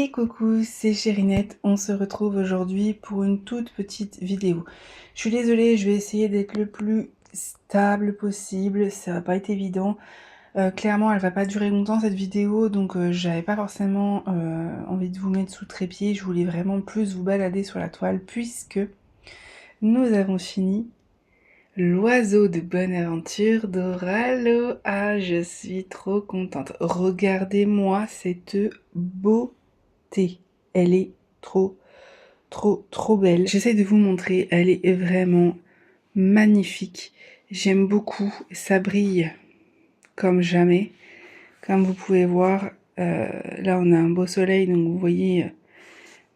Et coucou, c'est Chérinette, on se retrouve aujourd'hui pour une toute petite vidéo. Je suis désolée, je vais essayer d'être le plus stable possible, ça va pas être évident. Clairement, elle va pas durer longtemps cette vidéo, donc j'avais pas forcément envie de vous mettre sous trépied, je voulais vraiment plus vous balader sur la toile puisque nous avons fini l'oiseau de bonne aventure d'Oralo. Ah, je suis trop contente. Regardez-moi cette beauté. Elle est trop belle. J'essaie de vous montrer. Elle est vraiment magnifique. J'aime beaucoup. Ça brille comme jamais. Comme vous pouvez voir, là on a un beau soleil, donc vous voyez...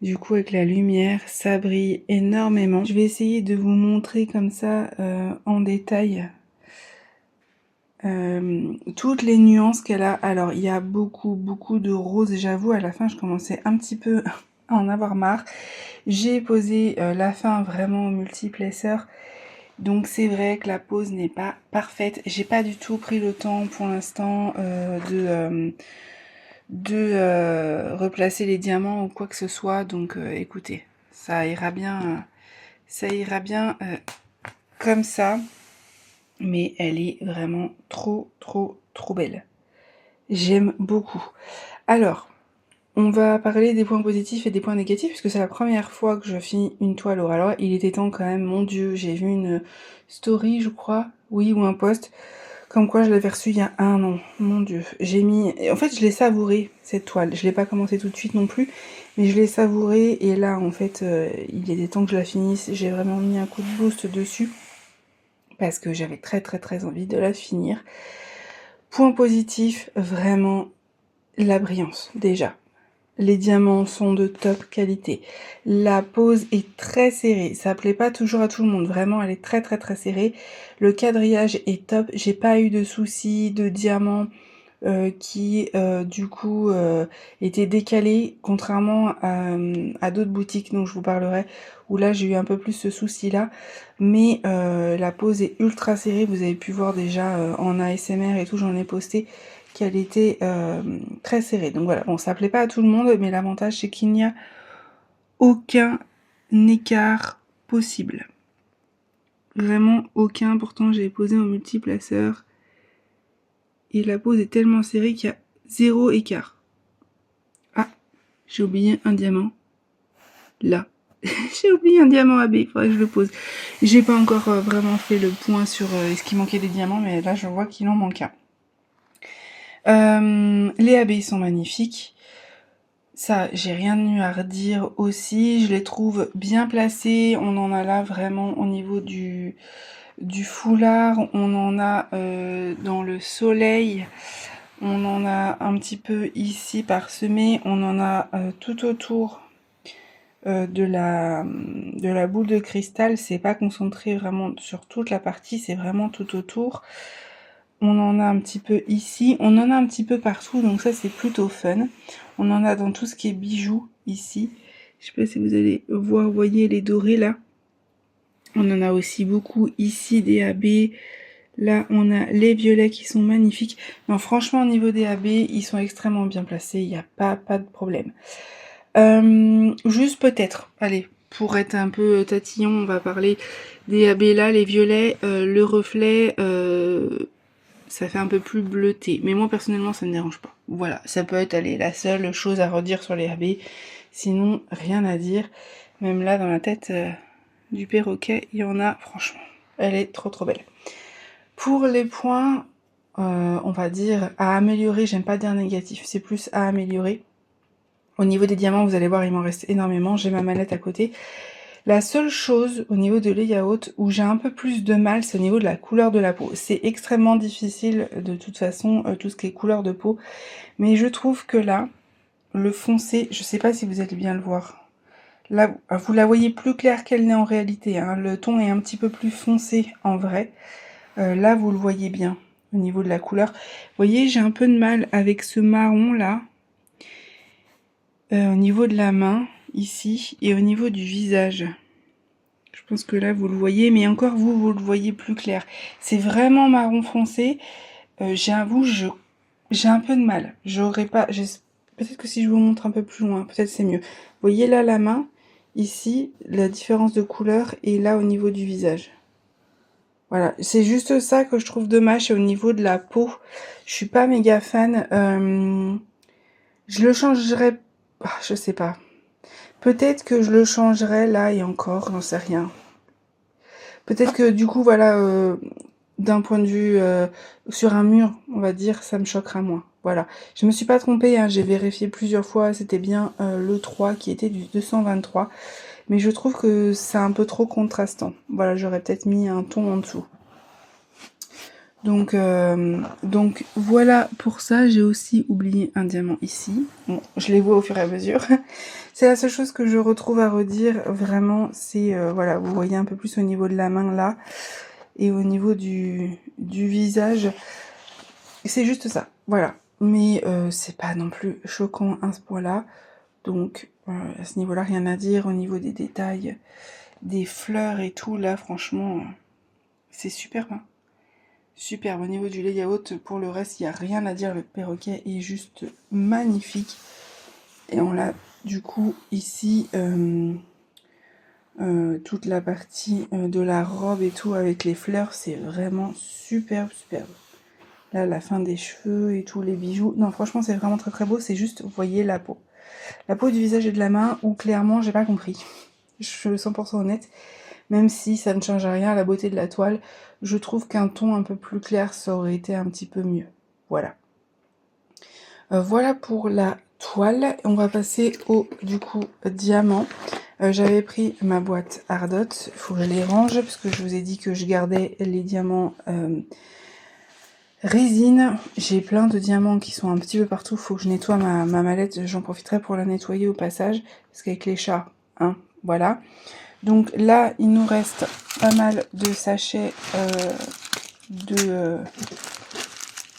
Du coup, avec la lumière, ça brille énormément. Je vais essayer de vous montrer comme ça en détail toutes les nuances qu'elle a. Alors, il y a beaucoup de roses. J'avoue, à la fin, je commençais un petit peu à en avoir marre. J'ai posé la fin vraiment au multiplesseur. Donc, c'est vrai que la pose n'est pas parfaite. J'ai pas du tout pris le temps pour l'instant de replacer les diamants ou quoi que ce soit, donc écoutez, ça ira bien comme ça, mais elle est vraiment trop belle. J'aime beaucoup. Alors, on va parler des points positifs et des points négatifs, puisque c'est la première fois que je finis une toile au râloir. Il était temps quand même, mon Dieu, j'ai vu une story, je crois, oui, ou un post, comme quoi je l'avais reçue il y a 1 an. Mon Dieu, j'ai mis... En fait, je l'ai savouré, cette toile. Je l'ai pas commencé tout de suite non plus, mais je l'ai savouré. Et là, en fait, il était temps que je la finisse. J'ai vraiment mis un coup de boost dessus, parce que j'avais très envie de la finir. Point positif, vraiment, la brillance, déjà. Les diamants sont de top qualité. La pose est très serrée. Ça plaît pas toujours à tout le monde. Vraiment, elle est très serrée. Le quadrillage est top. J'ai pas eu de soucis de diamants qui, du coup, étaient décalés, contrairement à d'autres boutiques dont je vous parlerai, où là, j'ai eu un peu plus ce souci-là. Mais la pose est ultra serrée. Vous avez pu voir déjà en ASMR et tout, j'en ai posté, qu'elle était très serrée. Donc voilà, bon, ça plaît pas à tout le monde, mais l'avantage c'est qu'il n'y a aucun écart possible. Vraiment aucun. Pourtant j'ai posé en multiplaceur et la pose est tellement serrée qu'il y a 0 écart. Ah, j'ai oublié un diamant. Là. J'ai oublié un diamant AB, il faudrait que je le pose. J'ai pas encore vraiment fait le point sur est-ce qu'il manquait des diamants, mais là je vois qu'il en manque un. Les AB sont magnifiques. Ça, j'ai rien de mieux à redire aussi. Je les trouve bien placés. On en a là vraiment au niveau du foulard. On en a dans le soleil. On en a un petit peu ici parsemé. On en a tout autour de la boule de cristal. C'est pas concentré vraiment sur toute la partie. C'est vraiment tout autour. On en a un petit peu ici, on en a un petit peu partout, donc ça c'est plutôt fun. On en a dans tout ce qui est bijoux ici. Je sais pas si vous allez voir, vous voyez les dorés là. On en a aussi beaucoup ici, des AB. Là on a les violets qui sont magnifiques. Non, franchement au niveau des AB, ils sont extrêmement bien placés, il n'y a pas de problème. Juste peut-être, allez, pour être un peu tatillon, on va parler des AB là, les violets, le reflet... ça fait un peu plus bleuté. Mais moi, personnellement, ça ne me dérange pas. Voilà, ça peut être, allez, la seule chose à redire sur les AB. Sinon, rien à dire. Même là, dans la tête du perroquet, il y en a, franchement. Elle est trop belle. Pour les points, on va dire, à améliorer, j'aime pas dire négatif, c'est plus à améliorer. Au niveau des diamants, vous allez voir, il m'en reste énormément. J'ai ma manette à côté. La seule chose au niveau de layout où j'ai un peu plus de mal, c'est au niveau de la couleur de la peau. C'est extrêmement difficile de toute façon, tout ce qui est couleur de peau. Mais je trouve que là, le foncé, je sais pas si vous allez bien le voir. Là, vous la voyez plus claire qu'elle n'est en réalité. Hein. Le ton est un petit peu plus foncé en vrai. Là, vous le voyez bien au niveau de la couleur. Vous voyez, j'ai un peu de mal avec ce marron là. Au niveau de la main, ici, et au niveau du visage. Je pense que là, vous le voyez, mais encore vous le voyez plus clair. C'est vraiment marron foncé. J'avoue, j'ai un peu de mal. Peut-être que si je vous montre un peu plus loin, peut-être c'est mieux. Vous voyez là la main, ici, la différence de couleur et là au niveau du visage. Voilà, c'est juste ça que je trouve dommage, c'est au niveau de la peau. Je suis pas méga fan. Je le changerais... Ah, je sais pas. Peut-être que je le changerais là et encore, j'en sais rien. Peut-être que du coup, voilà, d'un point de vue sur un mur, on va dire, ça me choquera moins. Voilà. Je me suis pas trompée, hein, j'ai vérifié plusieurs fois, c'était bien le 3 qui était du 223. Mais je trouve que c'est un peu trop contrastant. Voilà, j'aurais peut-être mis un ton en dessous. Donc voilà pour ça. J'ai aussi oublié un diamant ici. Bon, je les vois au fur et à mesure. C'est la seule chose que je retrouve à redire, vraiment, c'est, voilà, vous voyez un peu plus au niveau de la main là, et au niveau du visage. C'est juste ça, voilà. Mais c'est pas non plus choquant à ce point-là. Donc à ce niveau-là, rien à dire. Au niveau des détails, des fleurs et tout, là, franchement, c'est superbe. Hein. Superbe. Au niveau du layout, pour le reste, il n'y a rien à dire. Le perroquet est juste magnifique. Et on l'a du coup ici toute la partie de la robe et tout avec les fleurs, c'est vraiment superbe, superbe. Là, la fin des cheveux et tous les bijoux. Non, franchement, c'est vraiment très très beau. C'est juste, vous voyez la peau. La peau du visage et de la main, où clairement, j'ai pas compris. Je suis 100% honnête. Même si ça ne change rien à la beauté de la toile, je trouve qu'un ton un peu plus clair, ça aurait été un petit peu mieux. Voilà. Voilà pour la toile. On va passer au, du coup, diamant. J'avais pris ma boîte Ardot. Il faut que je les range, parce que je vous ai dit que je gardais les diamants résine. J'ai plein de diamants qui sont un petit peu partout. Il faut que je nettoie ma mallette. J'en profiterai pour la nettoyer au passage, parce qu'avec les chats, hein, voilà. Donc là, il nous reste pas mal de sachets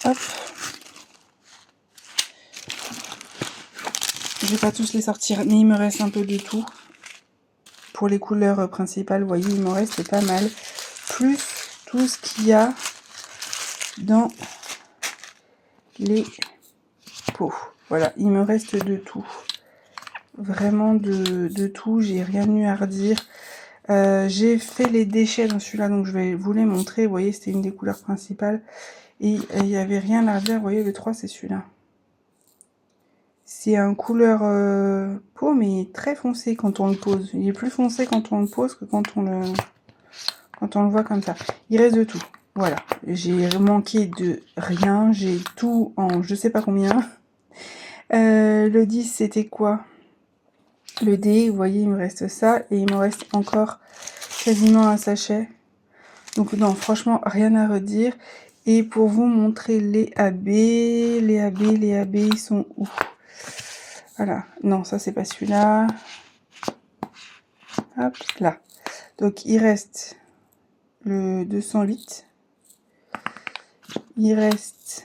hop. Je vais pas tous les sortir, mais il me reste un peu de tout. Pour les couleurs principales, vous voyez, il m'en reste pas mal. Plus tout ce qu'il y a dans les pots. Voilà, il me reste de tout. Vraiment de tout, j'ai rien eu à redire. J'ai fait les déchets dans celui-là, donc je vais vous les montrer. Vous voyez, c'était une des couleurs principales. Et il n'y avait rien à redire. Vous voyez, le 3, c'est celui-là. C'est un couleur peau, mais très foncé quand on le pose. Il est plus foncé quand on le pose que quand on le voit comme ça. Il reste de tout. Voilà. J'ai manqué de rien. J'ai tout en je sais pas combien. Le 10, c'était quoi? Le D, vous voyez, il me reste ça. Et il me reste encore quasiment un sachet. Donc non, franchement, rien à redire. Et pour vous montrer les AB, ils sont où? Voilà. Non, ça, c'est pas celui-là. Hop, là. Donc, il reste le 208. Il reste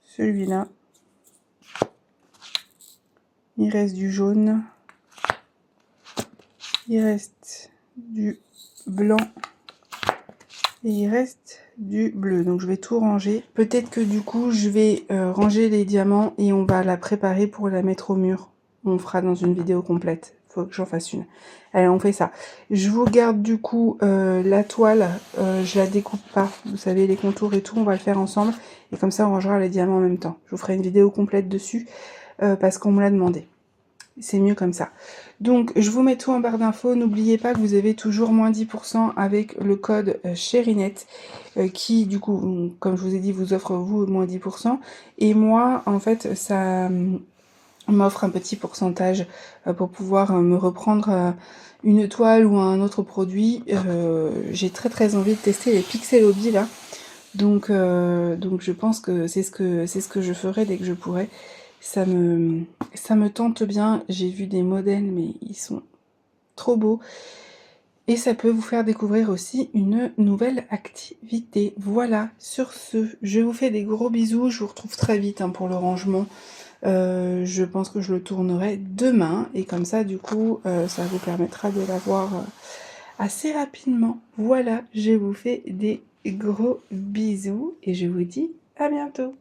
celui-là. Il reste du jaune. Il reste du blanc. Et il reste du bleu. Donc, je vais tout ranger. Peut-être que du coup, je vais ranger les diamants et on va la préparer pour la mettre au mur. On fera dans une vidéo complète. Faut que j'en fasse une. Allez, on fait ça. Je vous garde du coup la toile. Je la découpe pas. Vous savez, les contours et tout, on va le faire ensemble. Et comme ça, on rangera les diamants en même temps. Je vous ferai une vidéo complète dessus parce qu'on me l'a demandé. C'est mieux comme ça. Donc, je vous mets tout en barre d'infos. N'oubliez pas que vous avez toujours moins 10% avec le code Cherinette qui, du coup, comme je vous ai dit, vous offre vous moins 10%. Et moi, en fait, ça m'offre un petit pourcentage pour pouvoir me reprendre une toile ou un autre produit. J'ai très très envie de tester les Pixel Hobby là. Donc je pense que c'est ce que je ferai dès que je pourrai. Ça me tente bien. J'ai vu des modèles, mais ils sont trop beaux. Et ça peut vous faire découvrir aussi une nouvelle activité. Voilà, sur ce, je vous fais des gros bisous. Je vous retrouve très vite hein, pour le rangement. Je pense que je le tournerai demain. Et comme ça, du coup, ça vous permettra de l'avoir assez rapidement. Voilà, je vous fais des gros bisous et je vous dis à bientôt.